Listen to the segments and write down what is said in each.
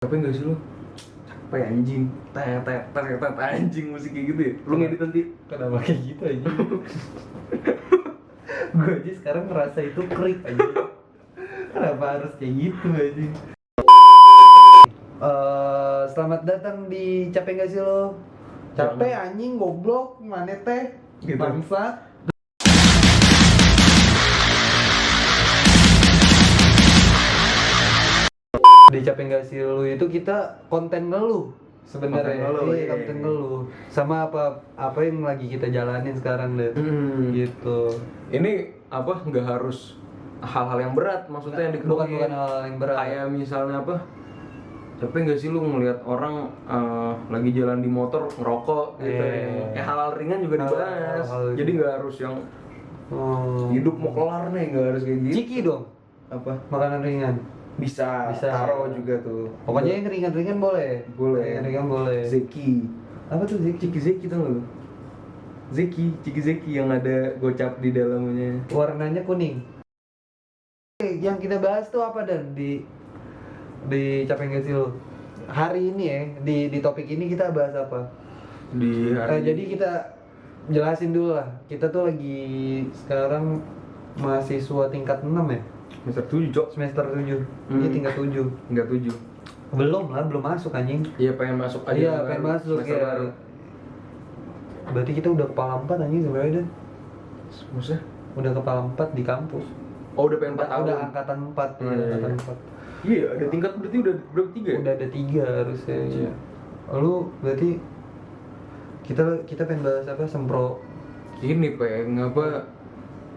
Capek nggak sih lu? Capek anjing, anjing musik kayak gitu ya? Lu ngedit nanti? Kenapa kayak gitu aja? Gue aja sekarang ngerasa itu krik aja. Kenapa harus kayak gitu aja? Selamat datang di Capek Gak Sih Lo? Capek anjing, goblok, mana teh? Gitu. Bangsa. Di Capek Gak Sih Lo itu kita konten ngeluh sebenarnya. Konten ngeluh, Iya, iya. konten ngeluh. Sama apa yang lagi kita jalanin sekarang deh. Gitu. Ini apa? Nggak harus hal-hal yang berat, maksudnya yang dikeluhin. Bukan hal yang berat. Kayak misalnya apa? Capek nggak sih lu ngelihat orang lagi jalan di motor ngerokok gitu ya? Hal-hal ringan juga dibahas. Hal-hal Jadi nggak harus yang hidup mau kelar nih, nggak harus kayak gitu. Ciki dong, Apa? makanan ringan. Bisa. Taro juga tuh. Pokoknya yang ringan-ringan boleh. Boleh. Ringan boleh. Zeki. Apa tuh Zeki? Ciki Zeki tau gak lu? Ciki Zeki yang ada gocap di dalamnya. Warnanya kuning. Yang kita bahas tuh apa dan di Capek Gak Sih Lo? Hari ini ya, di topik ini kita bahas apa? Di hari Jadi kita jelasin dulu lah. Kita tuh lagi sekarang mahasiswa tingkat 6 ya? semester 7, Cok. Semester 7. Iya, tingkat 7. Enggak 7. Belum lah, belum masuk anjing. Iya, pengen masuk aja. Iya, pengen masuk semester ya. baru. Berarti kita udah kepala 4 anjing sebenarnya Dan. Maksudnya? Udah kepala 4 di kampus. Oh, udah pengen 4 tahun. Udah angkatan 4 ya, Iya. angkatan 4. Iya, ada tingkat berarti udah berapa 3 ya? Udah ada 3 harusnya. Iya. Lu berarti kita pengen bahas apa? Sempro. Ini peng apa?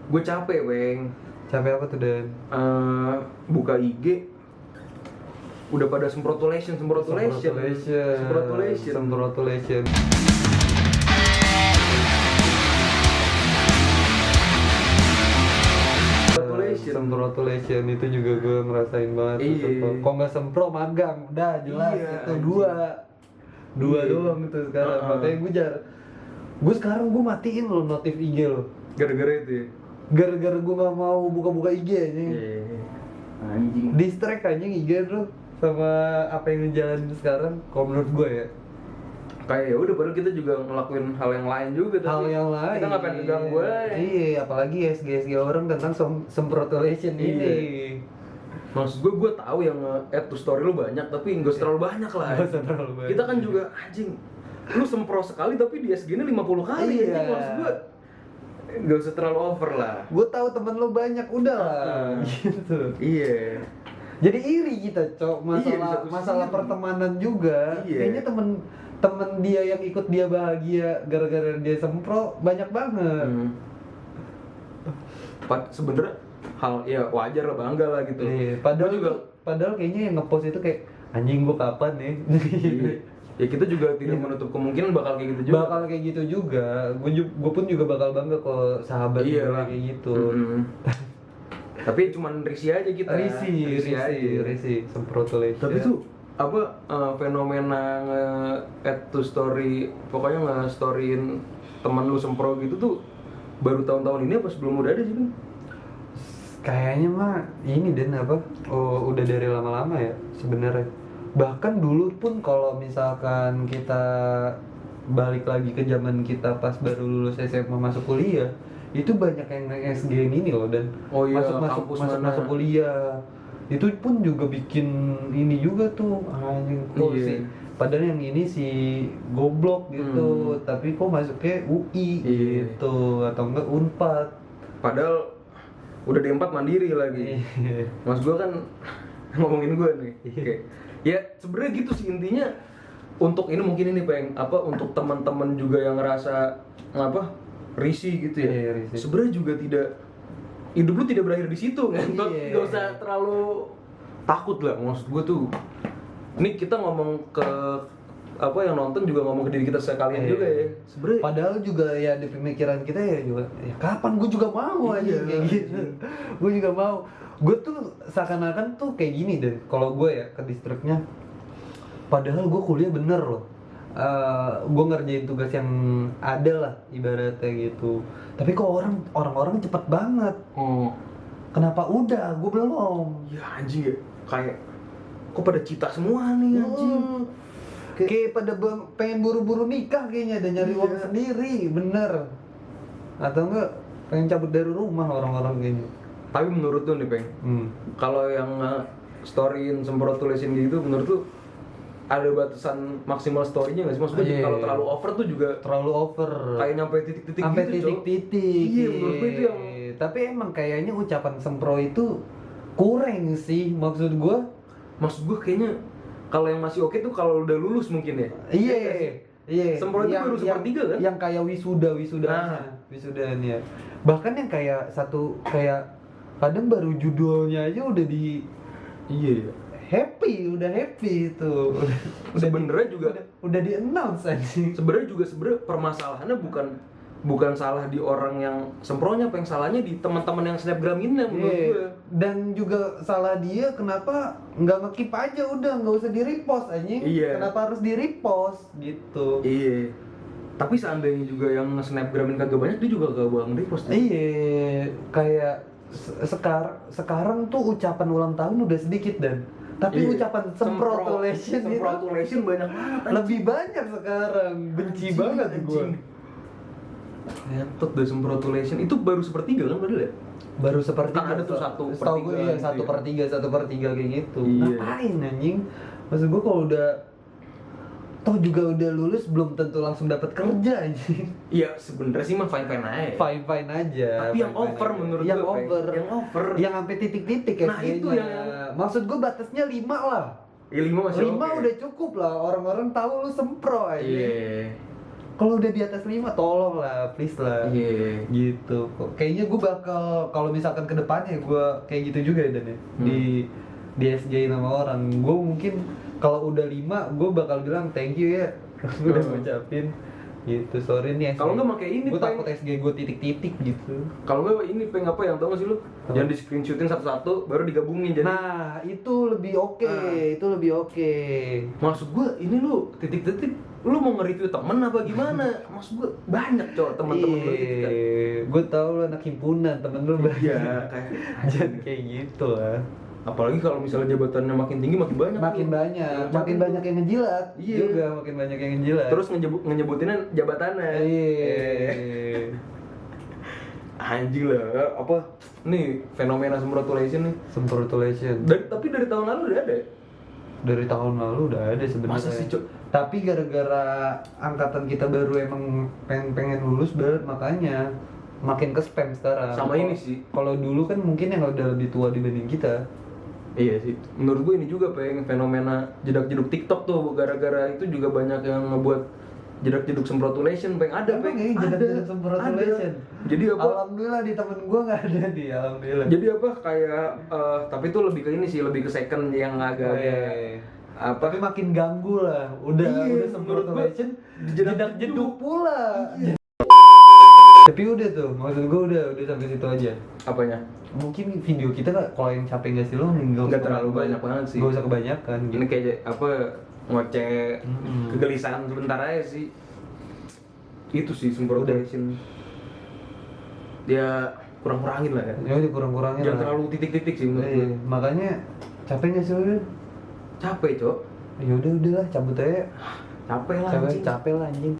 Gue capek, peng. Capek apa tuh Dan? Buka IG udah pada semprotulation. Semprotulation itu juga gue ngerasain banget. Iya. Kok nggak sempro magang, udah jelas Iya, itu anjing. dua Iya. doang itu sekarang. Makanya gue sekarang gue matiin lo notif IG lo. Gara-gara itu ya? Gara-gara gue nggak mau buka-buka IG aja. Iya. Anjing. Distract aja IG lo sama apa yang ngejalanin sekarang. Kalau menurut gue ya. Kayak ya udah, padahal kita juga ngelakuin hal yang lain juga. Hal tapi yang lain. kita nggak pengen tegang gue. Iya, apalagi SG orang tentang semprotulation Iya. ini. Maksud gue tahu yang add to story lu banyak, tapi nggak usah terlalu banyak lah. Nggak usah terlalu banyak. Kita kan juga anjing. Lu sempro sekali tapi di SG ini 50 kali. Iya. Anjing, maksud gue nggak usah terlalu over lah. Gue tahu temen lo banyak, udah lah. Gitu. Iya. Jadi iri kita, Cok, Iya, di satu masalah sisi. pertemanan juga. Iya. Kayaknya temen dia yang ikut dia bahagia gara-gara dia sempro banyak banget. Sebenernya hal ya wajar lah, bangga lah gitu. Iya, Gua padahal kayaknya yang ngepost itu kayak anjing gua kapan nih. Iya. Ya kita juga tidak menutup kemungkinan bakal kayak gitu juga. Bakal kayak gitu juga. Gue pun juga bakal bangga kalau sahabat Iya gue lah. kayak gitu. Tapi cuman risih aja kita. Risi, semprotulation. Tapi tuh apa fenomena nge-add to story, pokoknya nge-storyin teman lu sempro gitu tuh baru tahun-tahun ini apa sebelum udah ada sih kan? Kayaknya mah ini Dan apa? Oh, udah dari lama-lama ya sebenarnya. Bahkan dulu pun kalau misalkan kita balik lagi ke zaman kita pas baru lulus SMA masuk kuliah, itu banyak yang SG ini loh Dan. Oh iya, masuk kampus mana? masuk kuliah. Itu pun juga bikin ini juga tuh anjing kok Iya. sih. Padahal yang ini si goblok gitu, tapi kok masuknya UI gitu atau enggak Unpad. Padahal udah D4 mandiri lagi. Mas gua kan ngomongin gua nih. Kayak, ya sebenarnya gitu sih intinya. Untuk ini mungkin ini peng apa untuk teman-teman juga yang ngerasa ngapa risih gitu ya. Iya, risih. Sebenarnya juga tidak, hidup lu tidak berakhir di situ kan. Iya. Gak usah terlalu takut lah, maksud gue tuh. Ini kita ngomong ke apa yang nonton juga ngomong ke diri kita sekalian juga ya. Sebenarnya Padahal juga ya di pemikiran kita ya juga ya kapan gue juga mau aja Iya, kayak gitu. Gue juga mau. Gue tuh seakan-akan tuh kayak gini deh. Kalau gue ya ke distriknya. Padahal gue kuliah bener loh. Gue ngerjain tugas yang ada lah ibaratnya gitu. Tapi kok orang-orang cepet banget. Kenapa udah? Gue belum. ya anjing ya, kayak kok pada cita semua nih anjing. Kayak pada pengen buru-buru nikah kayaknya dan nyari uang sendiri, bener. Atau enggak pengen cabut dari rumah orang-orang kayaknya. Tapi menurut lu nih Peng, kalau yang storyin semprot tulisin gitu, menurut lu ada batasan maksimal storynya nggak sih? Maksudnya kalau terlalu over tuh juga terlalu over. Kayak nyampe titik-titik sampai gitu, titik-titik. Iya, menurut gue itu yang. Tapi emang kayaknya ucapan sempro itu kurang sih, maksud gue Kayaknya kalau yang masih oke tuh kalau udah lulus mungkin ya. Iya. Sempro itu baru sepertiga kan? Yang kayak wisudanya. Bahkan yang kayak kayak kadang baru judulnya aja udah di udah happy itu. Sebenarnya juga udah di announce aja. Sebenarnya permasalahannya bukan salah di orang yang sempronya, apa yang salahnya di teman-teman yang snapgraminnya menurut gue. Dan juga salah dia kenapa nggak nge-keep aja udah, nggak usah di-repost anjing. Kenapa harus di-repost gitu. Tapi seandainya juga yang snapgramin kagak banyak, dia juga gak bakal nge-repost. Kayak sekarang tuh ucapan ulang tahun udah sedikit dan tapi ucapan semprotulation banyak banget. Lebih banyak sekarang. Benci banget gue. Ngentot deh semprotulation. Itu baru sepertiga kan padahal ya? Baru sepertiga. Kan ada tuh 1/3. Setahu gue ya 1/3 kayak gitu. Ngapain anjing? Maksud gue kalau udah toh juga udah lulus belum tentu langsung dapat kerja anjing. Iya, sebenarnya sih mah fine aja. Fine aja. Tapi yang over menurut yang gue. over. Yang sampai titik-titik ya. Nah, itu yang maksud gue batasnya 5 lah. 5 masih 5 udah cukup lah, orang-orang tahu lu sempro aja. Kalau udah di atas 5 tolong lah, please lah. Gitu. Kayaknya gue bakal kalau misalkan ke depannya gue kayak gitu juga ya Dan ya. Di SJ nama orang. Gue mungkin kalau udah 5 gue bakal bilang thank you ya. Udah ngucapin gitu. Sorry nih SG. Kalau enggak pakai ini gue takut SG gue titik-titik gitu. Kalau enggak ini apa yang tau gak sih lu? Yang di screenshotin satu-satu baru digabungin jadi. Nah, itu lebih oke. Itu lebih oke. Maksud gue ini lu titik-titik lu mau nge-review temen apa gimana? Maksud gue banyak cowok teman-teman lu gitu kan. Gue tau lu anak himpunan, temen lu banyak. Iya, jangan kayak gitu lah. Apalagi kalau misalnya jabatannya makin tinggi makin banyak. Makin banyak yang ngejilat. Juga makin banyak yang ngejilat. Terus nyebutinnya jabatannya. Anjing lah, apa nih fenomena semprotulation nih. Tapi dari tahun lalu udah ada. Dari tahun lalu udah ada sebenarnya. Masa sih, Cok? Tapi gara-gara angkatan kita baru emang pengen lulus banget, makanya makin ke spam sekarang. Sama ini sih. Kalau dulu kan mungkin yang udah lebih tua dibanding kita. Iya sih. Menurut gue ini juga fenomena jedak-jeduk TikTok tuh, gara-gara itu juga banyak yang ngebuat jedak-jeduk semprotulation, ada. Jedak-jeduk semprotulation. Jadi apa? Alhamdulillah di temen gue nggak ada nih, alhamdulillah. Jadi apa kayak tapi itu lebih ke ini sih, lebih ke second yang agak tapi makin ganggu lah. Udah semprotulation jedak-jeduk pula. Tapi udah tuh, maksud gue udah sampai situ aja. Apanya? Mungkin video kita kalau yang capek nggak sih lo nggak terlalu banyak banget sih. Gak usah kebanyakan. Ini kayak apa ngoceh kegelisahan sebentar aja sih. Itu sih semprotulation. Dia kurang-kurangin lah ya. Ya udah kurang-kurangin. Jangan terlalu titik-titik sih menurut gue. Makanya capek nggak sih udah? Capek, Cok. Ya udahlah cabut aja. Capek lah anjing. Capek lah anjing.